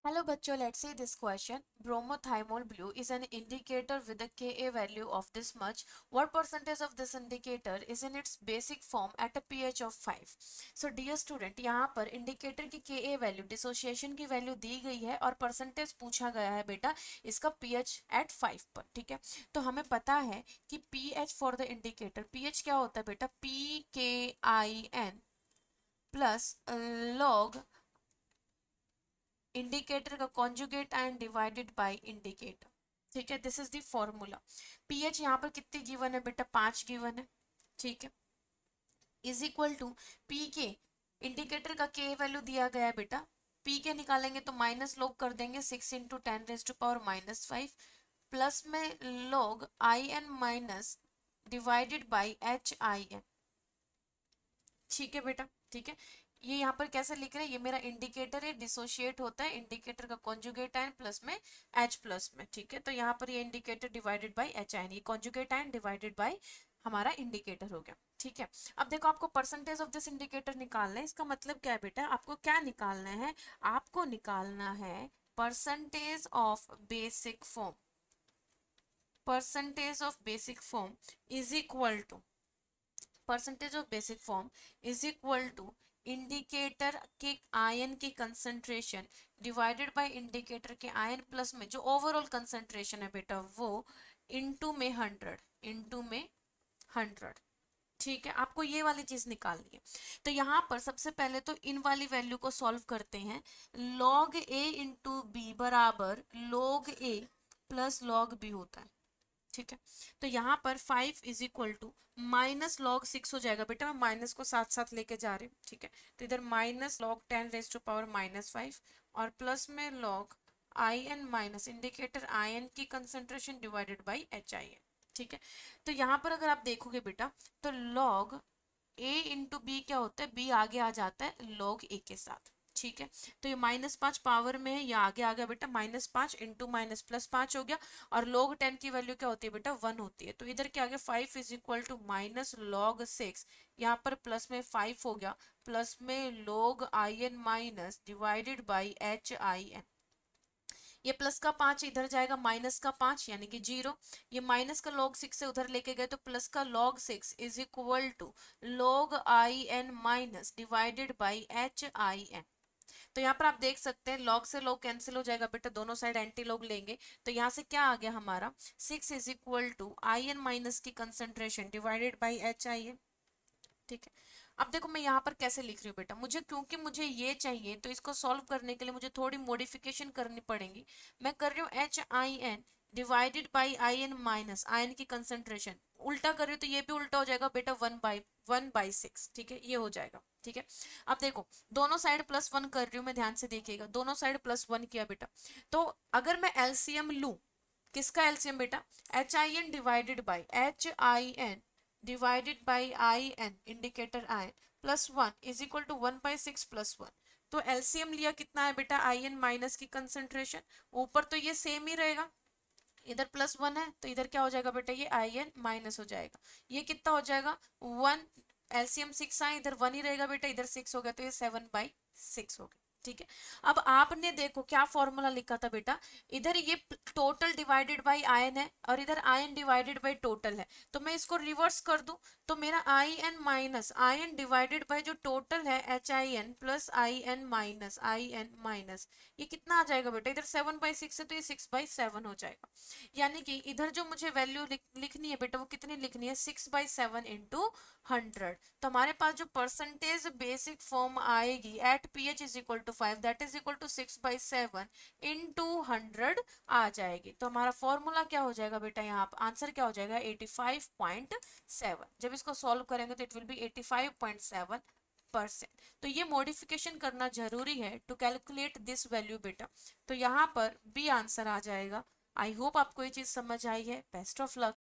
Hello बच्चों, let's see this question. Bromothymol blue is an indicator with a Ka value of this much. What percentage of this indicator is in its basic form at a pH of 5? So dear student, यहाँ पर indicator की Ka value dissociation की value दी गई है और percentage पूछा गया है बेटा इसका pH at 5 पर. ठीक है, तो हमें पता है कि pH for the indicator, pH क्या होता है बेटा, PKIN प्लस log इंडिकेटर का conjugate ion divided by indicator. ठीक है, this is the formula. PH यहाँ पर कितनी गिवन है बेटा, 5 गिवन है. ठीक है, इज इक्वल टू पी के, इंडिकेटर का के वैल्यू दिया गया है बेटा, पी के निकालेंगे तो माइनस लॉग कर देंगे 6 इंटू 10⁻⁻⁵ प्लस में log I N minus divided by H I N. ठीक है बेटा, ठीक है. ये यहाँ पर कैसे लिख रहे हैं, ये मेरा इंडिकेटर है, डिसोशिएट होता है इंडिकेटर का कॉन्जुगेट आयन प्लस में H प्लस में. ठीक है, तो यहाँ पर ये indicator divided by H ion, ये कॉन्जुगेट आयन डिवाइडेड बाय हमारा इंडिकेटर हो गया. ठीक है, अब देखो आपको परसेंटेज ऑफ दिस इंडिकेटर निकालना है. इसका मतलब क्या है बेटा, आपको क्या निकालना है, आपको निकालना है percentage of basic form. Percentage of basic form is equal to, percentage of basic form is equal to indicator के आयन की कंसंट्रेशन डिवाइडेड बाय इंडिकेटर के आयन प्लस में जो ओवरऑल कंसंट्रेशन है बेटा वो इनटू में 100, इनटू में 100. ठीक है, आपको ये वाली चीज निकालनी है. तो यहाँ पर सबसे पहले तो इन वाली वैल्यू को सॉल्व करते हैं. log a इंटू बी बराबर log a plus log b होता है. ठीक है, तो यहाँ पर 5 is equal to minus log 6 हो जाएगा बेटा, मैं माइनस को साथ साथ लेके जा रही हूँ. ठीक है, तो इधर माइनस लॉग 10⁻⁻⁵ और प्लस में log I N minus indicator I N की concentration divided by H I N. ठीक है, तो यहाँ पर अगर आप देखोगे बेटा तो लॉग ए इंटू बी क्या होता है, बी आगे आ जाता है लॉग ए के साथ. ठीक है, तो ये -5 पावर में है, ये आगे आ गया बेटा, -5 इंटू माइनस प्लस 5 हो गया. और log 10 की वैल्यू क्या होती है बेटा, 1 होती है. तो इधर क्या आ गया, 5 is equal to minus log 6, यहाँ पर प्लस में 5 हो गया, प्लस में log I N minus divided by H I N. ये प्लस का 5 इधर जाएगा, माइनस का 5 यानी कि 0. ये माइनस का log 6 से उधर लेके गए तो प्लस का log 6 is equal to log I N minus divided by H I N. तो यहाँ पर आप देख सकते हैं लॉग से लॉग कैंसिल हो जाएगा बेटा, दोनों साइड एंटी लॉग लेंगे तो यहाँ से क्या आ गया हमारा 6 is equal to I N minus की concentration divided by H I N. ठीक है, अब देखो मैं यहाँ पर कैसे लिख रही हूँ बेटा, मुझे क्योंकि मुझे ये चाहिए तो इसको सॉल्व करने के लिए मुझे थोड़ी मॉडिफिकेशन करनी पड़ेगी. मैं कर रही हूँ H I N divided by I N minus आयन की कंसंट्रेशन, उल्टा कर रही हूँ तो ये भी उल्टा हो जाएगा बेटा, 1/6. ठीक है, ये हो जाएगा. ठीक है, अब देखो दोनों साइड +1 कर रही हूँ मैं, ध्यान से देखिएगा, दोनों साइड +1 किया बेटा. तो अगर मैं एलसीएम लूं, किसका एलसीएम बेटा, H I N divided by H I N divided by I N indicator आयन plus 1 is equal to 1/6 plus 1. तो एलसीएम लिया कितना है बेटा, आई एन माइनस की कंसंट्रेशन, ऊपर तो ये सेम ही रहेगा, इधर +1 है तो इधर क्या हो जाएगा बेटा, ये आई एन माइनस हो जाएगा. ये कितना हो जाएगा 1, एलसीएम 6 आए, इधर 1 ही रहेगा बेटा, इधर 6 हो गया तो ये 7/6 हो गया. ठीक है, अब आपने देखो क्या फॉर्मूला लिखा था बेटा, इधर ये टोटल डिवाइडेड बाय आयन है और इधर आयन डिवाइडेड बाय टोटल है. तो मैं इसको रिवर्स कर दूं तो मेरा आई एन माइनस आयन डिवाइडेड बाय जो टोटल है H I N plus I N minus, ये कितना आ जाएगा बेटा, इधर 7/6 है तो ये 6/7 हो जाएगा. यानी कि इधर जो मुझे वैल्यू लिखनी है बेटा वो कितनी लिखनी है, 6/7 इंटू 100. तो हमारे पास जो परसेंटेज बेसिक फॉर्म आएगी at PH is equal to 5, that is equal to 6/7 into 100 आ जाएगी. तो हमारा फॉर्मूला क्या हो जाएगा बेटा, यहाँ आंसर क्या हो जाएगा 85.7. जब इसको सॉल्व करेंगे तो इट विल बी 85.7%. तो ये मॉडिफिकेशन करना जरूरी है टू कैलकुलेट दिस वैल्यू बेटा. तो यहाँ पर बी आंसर आ जाएगा. आई होप आपको ये चीज समझ आई है. Best of luck.